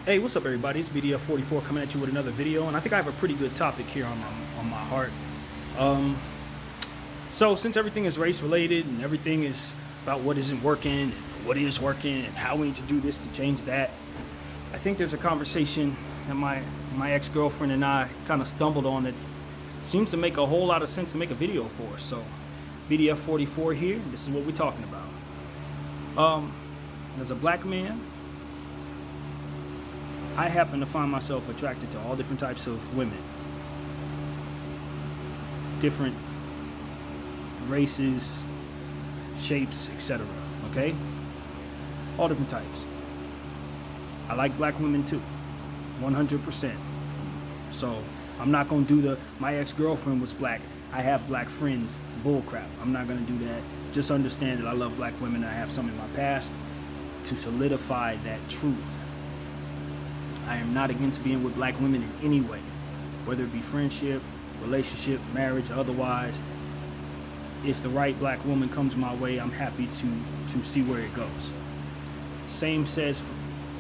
Hey, what's up, everybody? It's BDF44 coming at you with another video, and I think I have a pretty good topic here on my heart. So since everything is race related and everything is about what isn't working, and what is working, and how we need to do this to change that, I think there's a conversation that my ex-girlfriend and I kind of stumbled on that seems to make a whole lot of sense to make a video for. So BDF44 here. This is what we're talking about. As a black man, I happen to find myself attracted to all different types of women, different races, shapes, etc. Okay? All different types. I like black women too, 100%. So I'm not gonna do my ex-girlfriend was black, I have black friends bullcrap. I'm not gonna do that. Just understand that I love black women. I have some in my past to solidify that truth. I am not against being with black women in any way, whether it be friendship, relationship, marriage, or otherwise. If the right black woman comes my way, I'm happy to see where it goes. Same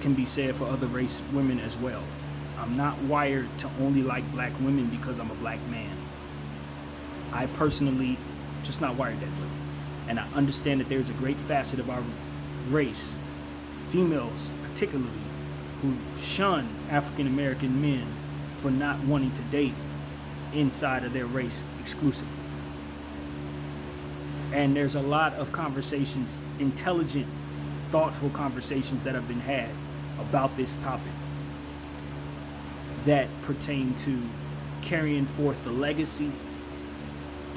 can be said for other race women as well. I'm not wired to only like black women because I'm a black man. I personally just not wired that way. And I understand that there's a great facet of our race, females particularly, who shun African American men for not wanting to date inside of their race exclusively. And there's a lot of conversations, intelligent, thoughtful conversations that have been had about this topic that pertain to carrying forth the legacy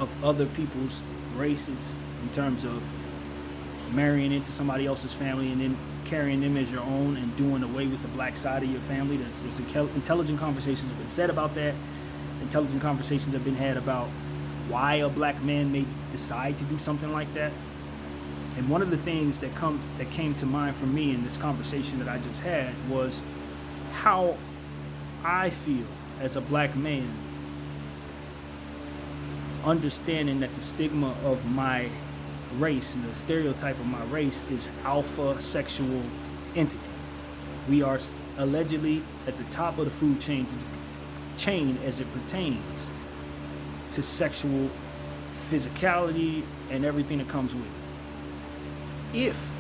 of other people's races in terms of marrying into somebody else's family and then carrying them as your own and doing away with the black side of your family. There's intelligent conversations have been said about that. Intelligent conversations have been had about why a black man may decide to do something like that. And one of the things that came to mind for me in this conversation that I just had was how I feel as a black man, understanding that the stigma of my race and the stereotype of my race is alpha sexual entity. We are allegedly at the top of the food chain as it pertains to sexual physicality and everything that comes with it. If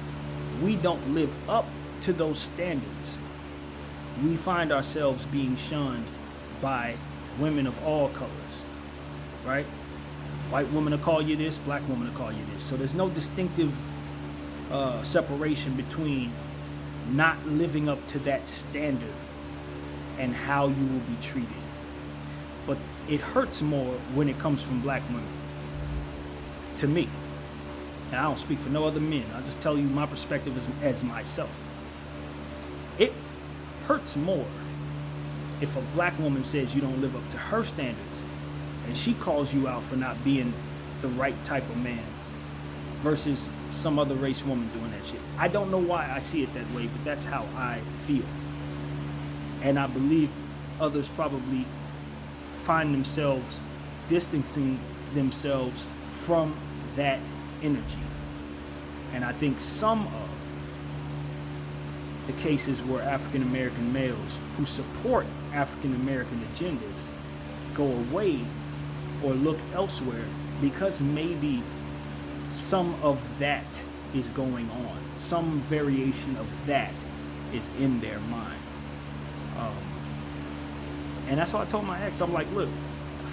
we don't live up to those standards, we find ourselves being shunned by women of all colors, right? White woman will call you this, black woman will call you this. So there's no distinctive separation between not living up to that standard and how you will be treated. But it hurts more when it comes from black women, to me. And I don't speak for no other men. I'll just tell you my perspective as myself. It hurts more if a black woman says you don't live up to her standards and she calls you out for not being the right type of man versus some other race woman doing that shit. I don't know why I see it that way, but that's how I feel. And I believe others probably find themselves distancing themselves from that energy. And I think some of the cases where African American males who support African American agendas go away or look elsewhere because maybe some of that is going on. Some variation of that is in their mind. And that's why I told my ex, I'm like, look,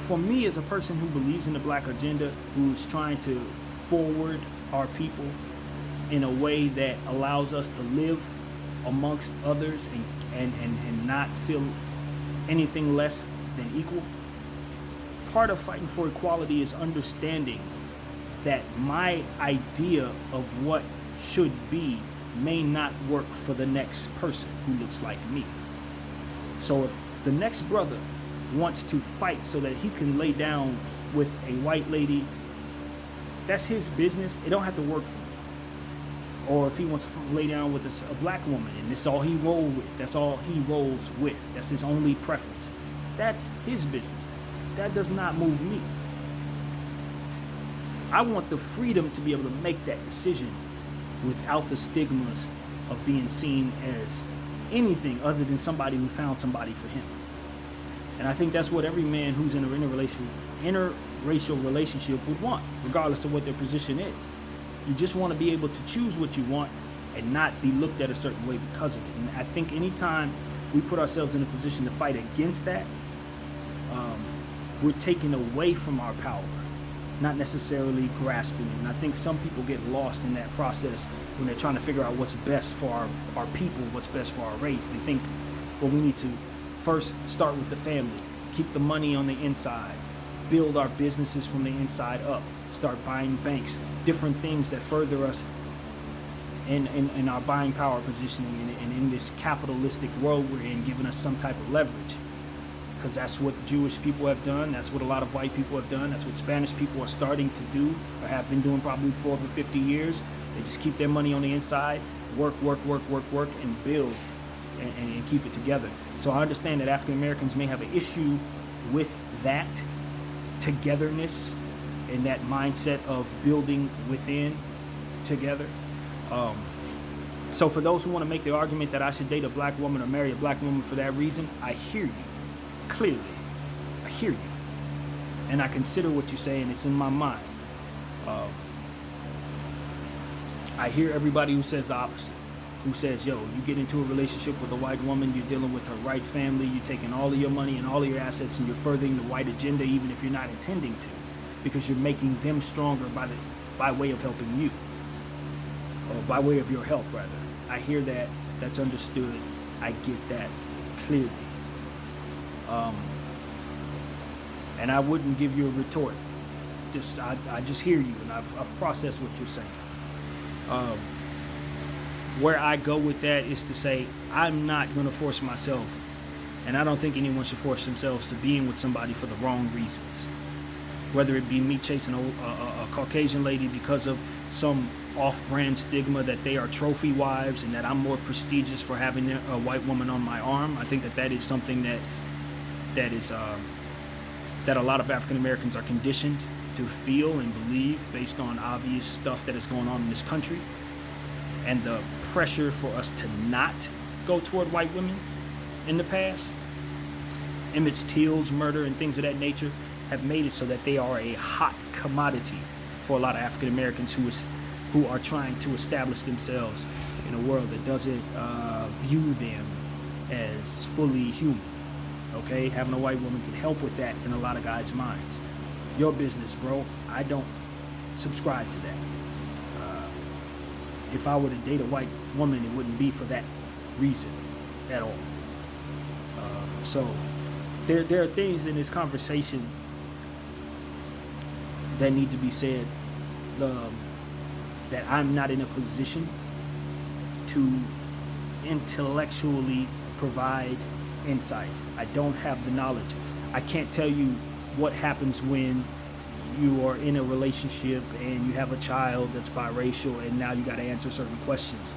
for me as a person who believes in the black agenda, who's trying to forward our people in a way that allows us to live amongst others and not feel anything less than equal, part of fighting for equality is understanding that my idea of what should be may not work for the next person who looks like me. So if the next brother wants to fight so that he can lay down with a white lady, that's his business. It don't have to work for me. Or if he wants to lay down with a black woman and that's all he rolls with, that's all he rolls with, that's his only preference, that's his business. That does not move me. I want the freedom to be able to make that decision without the stigmas of being seen as anything other than somebody who found somebody for him. And I think that's what every man who's in an interracial relationship would want, regardless of what their position is. You just want to be able to choose what you want and not be looked at a certain way because of it. And I think anytime we put ourselves in a position to fight against that, we're taking away from our power, not necessarily grasping it. And I think some people get lost in that process when they're trying to figure out what's best for our people, what's best for our race. They think, well, we need to first start with the family, keep the money on the inside, build our businesses from the inside up, start buying banks, different things that further us in our buying power positioning and in this capitalistic world we're in, giving us some type of leverage. Because that's what Jewish people have done. That's what a lot of white people have done. That's what Spanish people are starting to do, or have been doing probably for over 50 years. They just keep their money on the inside, work, and build and keep it together. So I understand that African Americans may have an issue with that togetherness and that mindset of building within together. So for those who want to make the argument that I should date a black woman or marry a black woman for that reason, I hear you. Clearly, I hear you, and I consider what you say, and it's in my mind. I hear everybody who says the opposite, who says, yo, you get into a relationship with a white woman, you're dealing with her right family, you're taking all of your money and all of your assets, and you're furthering the white agenda, even if you're not intending to, because you're making them stronger by way of helping you, or by way of your help, rather. I hear that. That's understood. I get that clearly. And I wouldn't give you a retort. I just hear you, and I've processed what you're saying. Where I go with that is to say I'm not going to force myself, and I don't think anyone should force themselves to being with somebody for the wrong reasons. Whether it be me chasing a Caucasian lady because of some off-brand stigma that they are trophy wives and that I'm more prestigious for having a white woman on my arm. I think that is something that a lot of African Americans are conditioned to feel and believe based on obvious stuff that is going on in this country, and the pressure for us to not go toward white women in the past. Emmett Till's murder and things of that nature have made it so that they are a hot commodity for a lot of African Americans who are trying to establish themselves in a world that doesn't view them as fully human. Okay, having a white woman can help with that in a lot of guys' minds. Your business, bro. I don't subscribe to that. If I were to date a white woman, it wouldn't be for that reason at all. So there are things in this conversation that need to be said, that I'm not in a position to intellectually provide insight. I don't have the knowledge. I can't tell you what happens when you are in a relationship and you have a child that's biracial and now you got to answer certain questions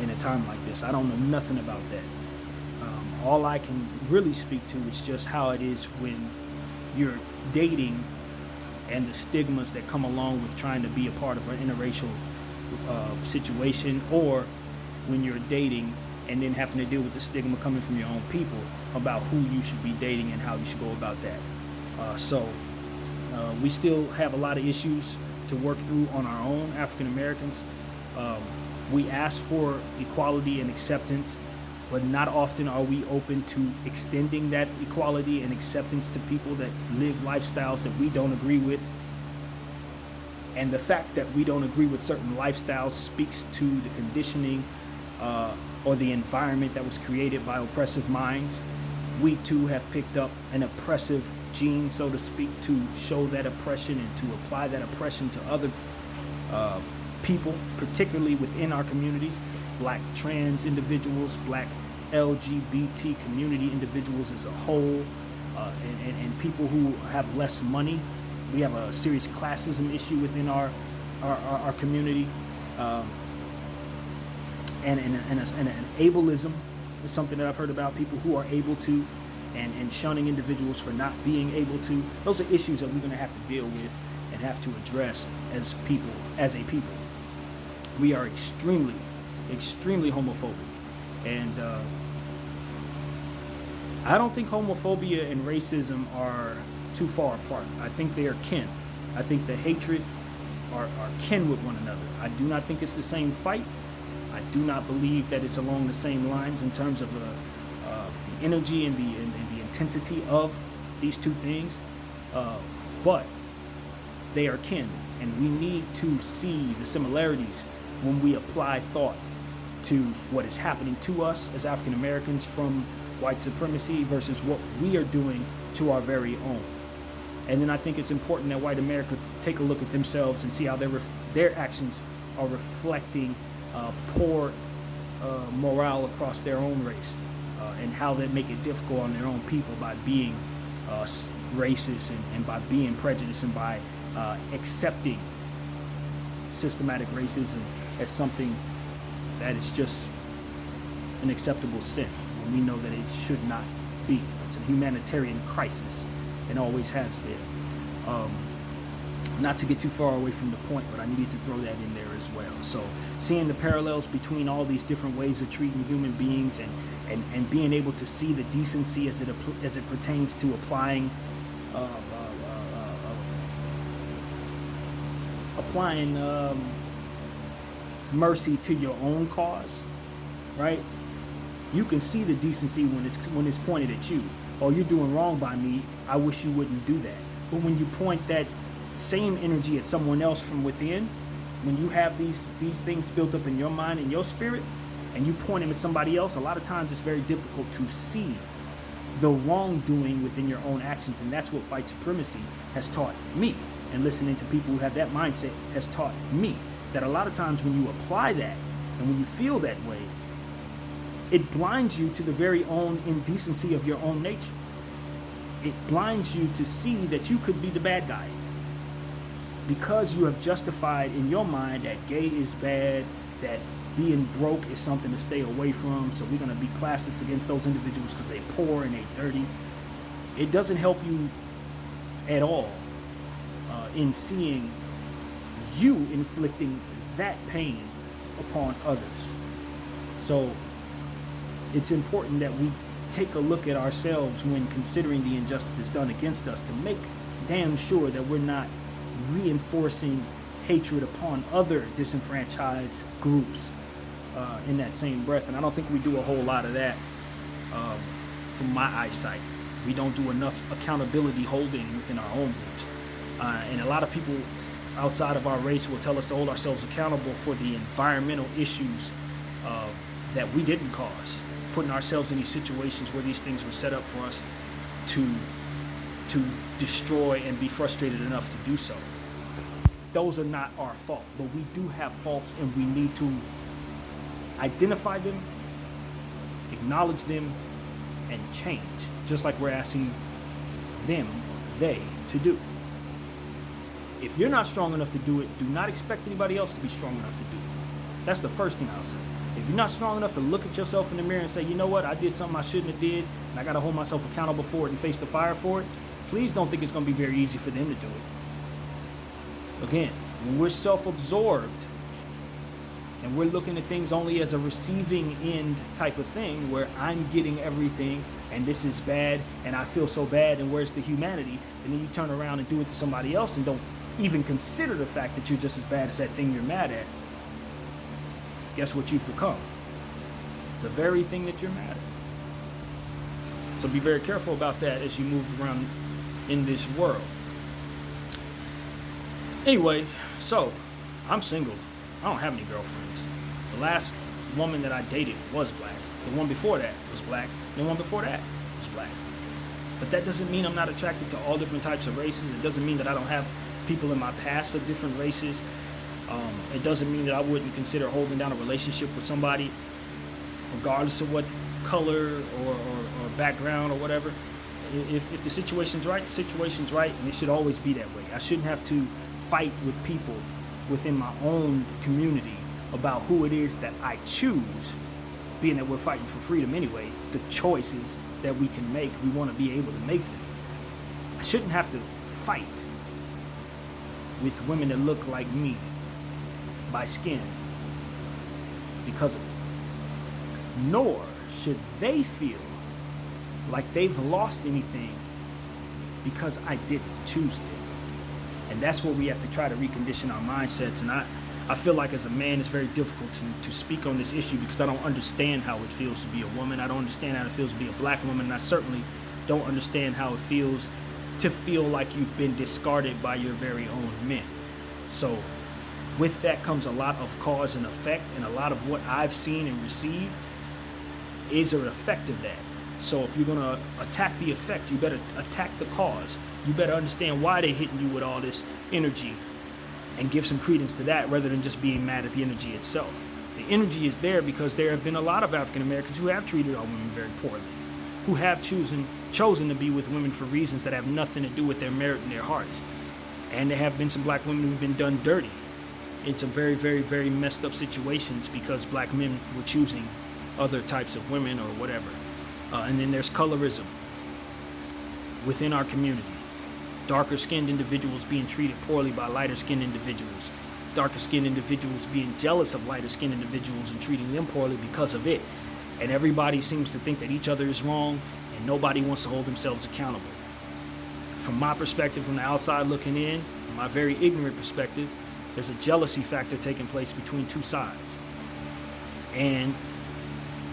in a time like this. I don't know nothing about that. All I can really speak to is just how it is when you're dating and the stigmas that come along with trying to be a part of an interracial situation, or when you're dating and then having to deal with the stigma coming from your own people about who you should be dating and how you should go about that. So we still have a lot of issues to work through on our own, African Americans. We ask for equality and acceptance, but not often are we open to extending that equality and acceptance to people that live lifestyles that we don't agree with. And the fact that we don't agree with certain lifestyles speaks to the conditioning or the environment that was created by oppressive minds. We too have picked up an oppressive gene, so to speak, to show that oppression and to apply that oppression to other people, particularly within our communities. Black trans individuals, black LGBT community individuals as a whole, and people who have less money. We have a serious classism issue within our community, and an ableism is something that I've heard about, people who are able to, and shunning individuals for not being able to. Those are issues that we're going to have to deal with and have to address as people, as a people. We are extremely homophobic. And I don't think homophobia and racism are too far apart. I think they are kin. I think the hatred are kin with one another. I do not think it's the same fight. I do not believe that it's along the same lines in terms of the energy and the intensity of these two things. But they are kin, and we need to see the similarities when we apply thought to what is happening to us as African Americans from white supremacy versus what we are doing to our very own. And then I think it's important that white America take a look at themselves and see how their actions are reflecting poor morale across their own race, and how they make it difficult on their own people by being racist and by being prejudiced and by accepting systematic racism as something that is just an acceptable sin, when we know that it should not be. It's a humanitarian crisis and always has been. Not to get too far away from the point, but I needed to throw that in there as well. So seeing the parallels between all these different ways of treating human beings, and being able to see the decency as it pertains to applying mercy to your own cause, right? You can see the decency when it's pointed at you. Oh, you're doing wrong by me. I wish you wouldn't do that. But when you point that same energy at someone else from within, when you have these things built up in your mind and your spirit, and you point them at somebody else, a lot of times it's very difficult to see the wrongdoing within your own actions. And that's what white supremacy has taught me. And listening to people who have that mindset has taught me that a lot of times when you apply that and when you feel that way, it blinds you to the very own indecency of your own nature. It blinds you to see that you could be the bad guy, because you have justified in your mind that gay is bad, that being broke is something to stay away from, so we're going to be classist against those individuals because they're poor and they're dirty. It doesn't help you at all in seeing you inflicting that pain upon others. So it's important that we take a look at ourselves when considering the injustices done against us, to make damn sure that we're not reinforcing hatred upon other disenfranchised groups in that same breath. And I don't think we do a whole lot of that from my eyesight. We don't do enough accountability holding within our own groups. And a lot of people outside of our race will tell us to hold ourselves accountable for the environmental issues that we didn't cause, putting ourselves in these situations where these things were set up for us to destroy and be frustrated enough to do so. Those are not our fault, but we do have faults, and we need to identify them, acknowledge them, and change, just like we're asking they to do. If you're not strong enough to do it, do not expect anybody else to be strong enough to do it. That's the first thing I'll say. If you're not strong enough to look at yourself in the mirror and say, you know what, I did something I shouldn't have did, and I got to hold myself accountable for it and face the fire for it, please don't think it's going to be very easy for them to do it. Again, when we're self-absorbed and we're looking at things only as a receiving end type of thing, where I'm getting everything and this is bad and I feel so bad and where's the humanity, and then you turn around and do it to somebody else and don't even consider the fact that you're just as bad as that thing you're mad at, guess what you've become? The very thing that you're mad at. So be very careful about that as you move around in this world. Anyway, so I'm single. I don't have any girlfriends. The last woman that I dated was black. The one before that was black. The one before that was black. But that doesn't mean I'm not attracted to all different types of races. It doesn't mean that I don't have people in my past of different races. It doesn't mean that I wouldn't consider holding down a relationship with somebody, regardless of what color or background or whatever. If the situation's right, the situation's right, and it should always be that way. I shouldn't have to fight with people within my own community about who it is that I choose, being that we're fighting for freedom anyway. The choices that we can make, we want to be able to make them. I shouldn't have to fight with women that look like me by skin because of it. nor should they feel like they've lost anything because I didn't choose to. And that's where we have to try to recondition our mindsets. And I feel like as a man, it's very difficult to speak on this issue because I don't understand how it feels to be a woman. I don't understand how it feels to be a black woman. And I certainly don't understand how it feels to feel like you've been discarded by your very own men. So with that comes a lot of cause and effect, and a lot of what I've seen and received is an effect of that. So if you're going to attack the effect, you better attack the cause. You better understand why they're hitting you with all this energy and give some credence to that rather than just being mad at the energy itself. The energy is there because there have been a lot of African Americans who have treated our women very poorly, who have chosen to be with women for reasons that have nothing to do with their merit and their hearts. And there have been some black women who've been done dirty in some very, very, very messed up situations because black men were choosing other types of women or whatever. And then there's colorism within our community. Darker skinned individuals being treated poorly by lighter skinned individuals. Darker skinned individuals being jealous of lighter skinned individuals and treating them poorly because of it. And everybody seems to think that each other is wrong and nobody wants to hold themselves accountable. From my perspective, from the outside looking in, my very ignorant perspective, there's a jealousy factor taking place between two sides. And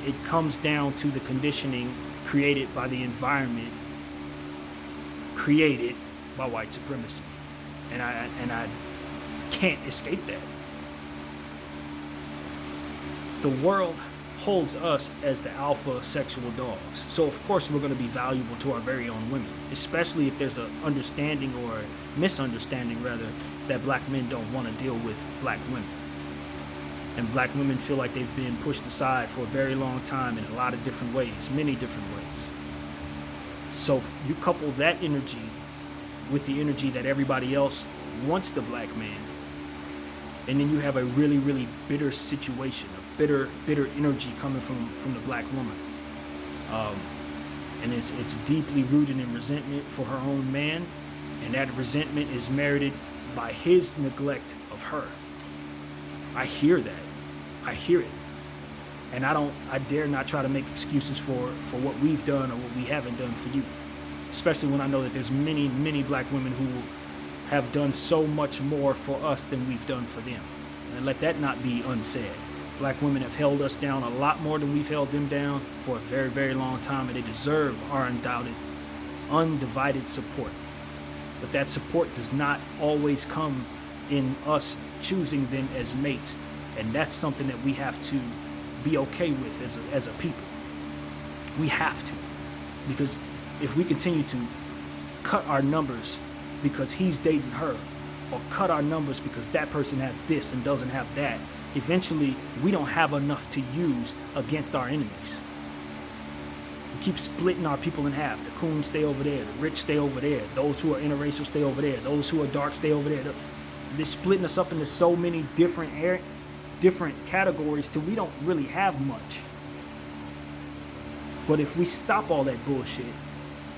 it comes down to the conditioning created by the environment created by white supremacy. And I can't escape that. The world holds us as the alpha sexual dogs. So of course we're going to be valuable to our very own women, especially if there's an understanding or a misunderstanding rather that black men don't want to deal with black women. And black women feel like they've been pushed aside for a very long time in a lot of different ways, many different ways. So you couple that energy with the energy that everybody else wants the black man, and then you have a really, really bitter situation, a bitter energy coming from the black woman. And it's deeply rooted in resentment for her own man, and that resentment is merited by his neglect of her. I hear that. I hear it. And I dare not try to make excuses for what we've done or what we haven't done for you. Especially when I know that there's many, many black women who have done so much more for us than we've done for them. And let that not be unsaid. Black women have held us down a lot more than we've held them down for a very, very long time, and they deserve our undivided support. But that support does not always come in us choosing them as mates, and that's something that we have to be okay with as a people. We have to, because if we continue to cut our numbers because he's dating her, or cut our numbers because that person has this and doesn't have that, eventually we don't have enough to use against our enemies. We keep splitting our people in half. The coons stay over there, the rich stay over there, those who are interracial stay over there, those who are dark stay over there. They're splitting us up into so many different categories till we don't really have much. But if we stop all that bullshit,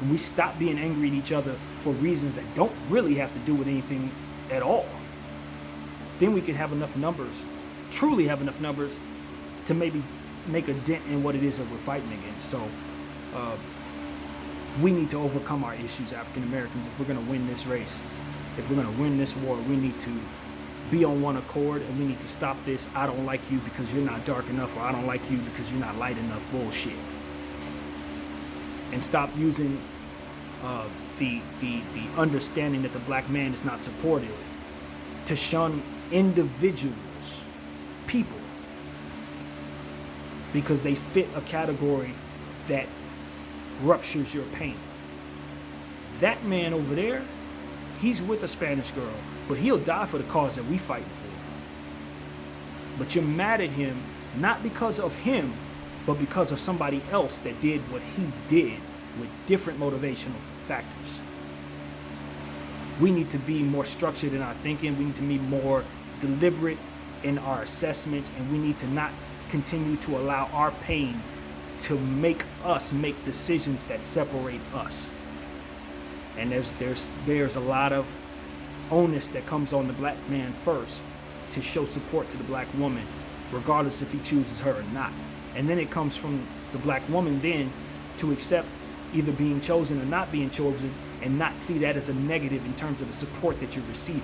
and we stop being angry at each other for reasons that don't really have to do with anything at all, then we can have enough numbers, truly have enough numbers, to maybe make a dent in what it is that we're fighting against. So we need to overcome our issues, African Americans, if we're going to win this race. If we're going to win this war, we need to be on one accord, and we need to stop this "I don't like you because you're not dark enough," or "I don't like you because you're not light enough" bullshit. And stop using the understanding that the black man is not supportive to shun individuals, people, because they fit a category that ruptures your pain. That man over there, he's with a Spanish girl, but he'll die for the cause that we fighting for. But you're mad at him not because of him, but because of somebody else that did what he did with different motivational factors. We need to be more structured in our thinking. We need to be more deliberate in our assessments, and we need to not continue to allow our pain to make us make decisions that separate us. And there's a lot of onus that comes on the black man first to show support to the black woman, regardless if he chooses her or not. And then it comes from the black woman then to accept either being chosen or not being chosen, and not see that as a negative in terms of the support that you're receiving.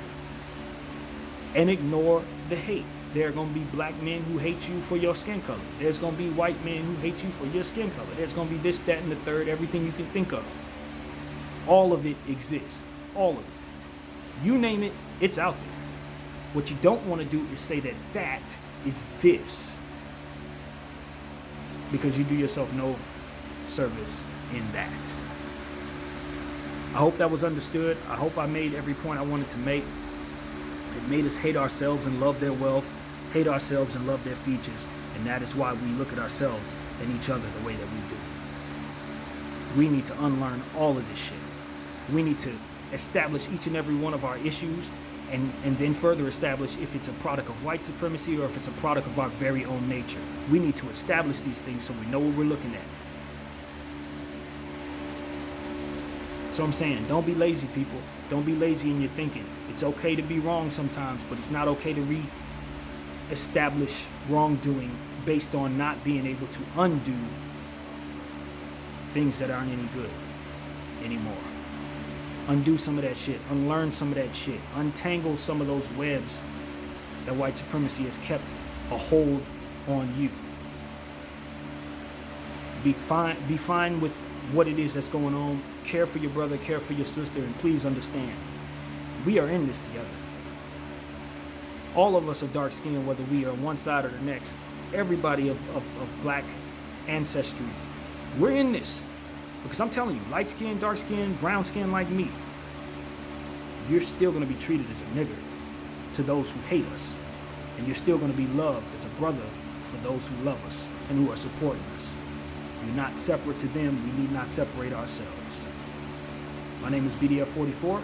And ignore the hate. There are going to be black men who hate you for your skin color. There's going to be white men who hate you for your skin color. There's going to be this, that, and the third, everything you can think of. All of it exists. All of it. You name it, it's out there. What you don't want to do is say that that is this, because you do yourself no service in that. I hope that was understood. I hope I made every point I wanted to make. It made us hate ourselves and love their wealth, hate ourselves and love their features, and that is why we look at ourselves and each other the way that we do. We need to unlearn all of this shit. We need to establish each and every one of our issues, and then further establish if it's a product of white supremacy or if it's a product of our very own nature. We need to establish these things so we know what we're looking at. So I'm saying, don't be lazy, people. Don't be lazy in your thinking. It's okay to be wrong sometimes, but it's not okay to re-establish wrongdoing based on not being able to undo things that aren't any good anymore. Undo some of that shit. Unlearn some of that shit. Untangle some of those webs that white supremacy has kept a hold on you. Be fine with what it is that's going on. Care for your brother, care for your sister, and please understand, we are in this together. All of us are dark skinned, whether we are on one side or the next. Everybody of black ancestry, we're in this. Because I'm telling you, light skin, dark skin, brown skin like me, you're still going to be treated as a nigger to those who hate us. And you're still going to be loved as a brother for those who love us and who are supporting us. You're not separate to them. We need not separate ourselves. My name is BDF44.